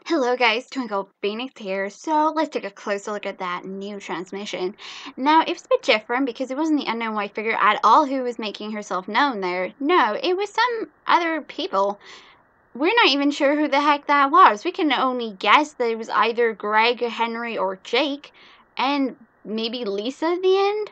Hello guys, TwinklePhoenix here. So let's take a closer look at that new transmission. Now, it was a bit different because it wasn't the unknown white figure at all who was making herself known there. No, it was some other people. We're not even sure who the heck that was. We can only guess that it was either Greg, Henry, or Jake, and maybe Lisa at the end.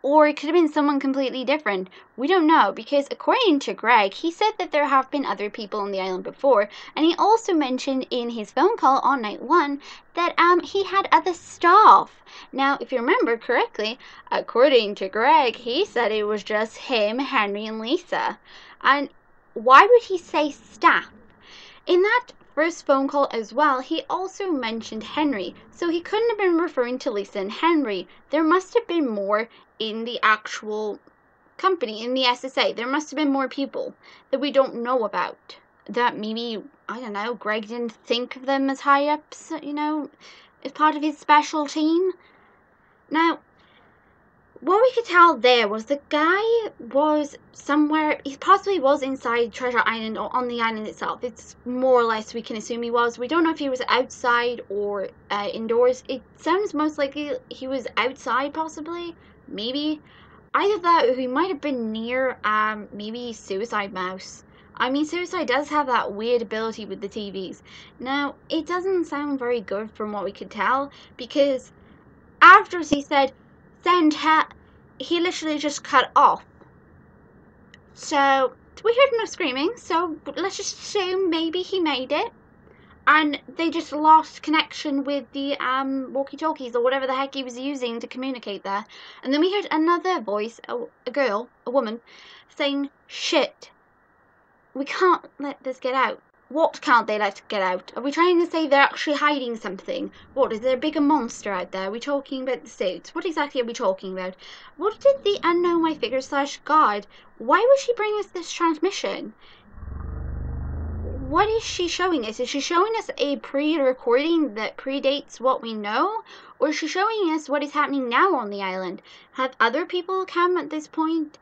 Or it could have been someone completely different. We don't know, because according to Greg, he said that there have been other people on the island before, and he also mentioned in his phone call on night one that he had other staff. Now, if you remember correctly, according to Greg, he said it was just him, Henry, and Lisa. And why would he say staff? In that first phone call as well, he also mentioned Henry, so he couldn't have been referring to Lisa and Henry. There must have been more in the actual company, in the SSA. There must have been more people that we don't know about. That maybe, I don't know, Greg didn't think of them as high-ups, as part of his special team. Now, what we could tell there was the guy was somewhere, he possibly was inside Treasure Island or on the island itself. It's more or less we can assume he was. We don't know if he was outside or indoors. It sounds most likely he was outside possibly, maybe. Either that or he might have been near maybe Suicide Mouse. I mean, Suicide does have that weird ability with the TVs. Now, it doesn't sound very good from what we could tell, because after he said, send her, he literally just cut off. So, we heard no screaming, so let's just assume maybe he made it. And they just lost connection with the walkie-talkies or whatever the heck he was using to communicate there. And then we heard another voice, a girl, a woman, saying, shit, we can't let this get out. What can't they let get out? Are we trying to say they're actually hiding something? What, is there a bigger monster out there? Are we talking about the suits? What exactly are we talking about? What did the unknown white figure / God, why would she bring us this transmission? What is she showing us? Is she showing us a pre-recording that predates what we know? Or is she showing us what is happening now on the island? Have other people come at this point?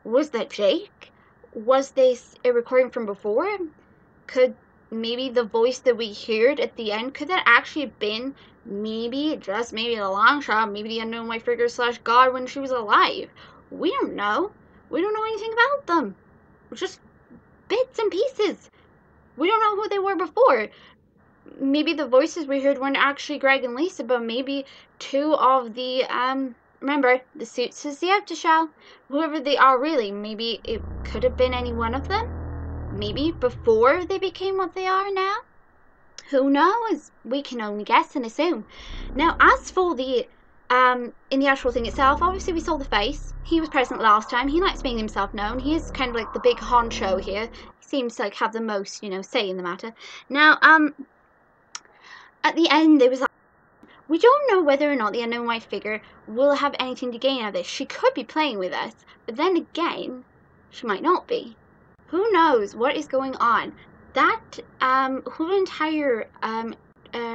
Was that Jake? Was this a recording from before? Could maybe the voice that we heard at the end, could that actually have been maybe, just maybe a long shot, maybe the unknown white figure / God when she was alive? We don't know. We don't know anything about them. Just bits and pieces. We don't know who they were before. Maybe the voices we heard weren't actually Greg and Lisa, but maybe two of the, remember, the suits is the outer shell. Whoever they are really, maybe it could have been any one of them. Maybe before they became what they are now. Who knows? We can only guess and assume. Now, as for the, in the actual thing itself, obviously we saw the face. He was present last time. He likes making himself known. He is kind of like the big honcho here. He seems to like have the most, say in the matter. Now, at the end, there was like, we don't know whether or not the unknown white figure will have anything to gain out of this. She could be playing with us, but then again, she might not be. Who knows what is going on? That whole entire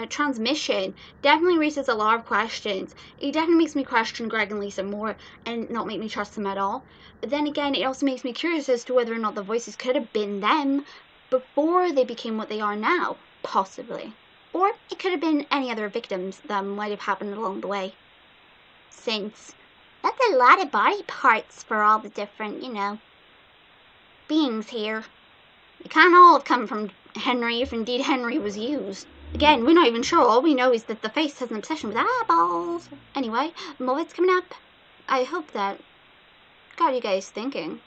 transmission definitely raises a lot of questions. It definitely makes me question Greg and Lisa more and not make me trust them at all. But then again, it also makes me curious as to whether or not the voices could have been them before they became what they are now, possibly. Or it could have been any other victims that might have happened along the way. Since that's a lot of body parts for all the different, beings here. It can't all have come from Henry, if indeed Henry was used. Again, we're not even sure. All we know is that the face has an obsession with eyeballs. Anyway, more it's coming up. I hope that got you guys thinking.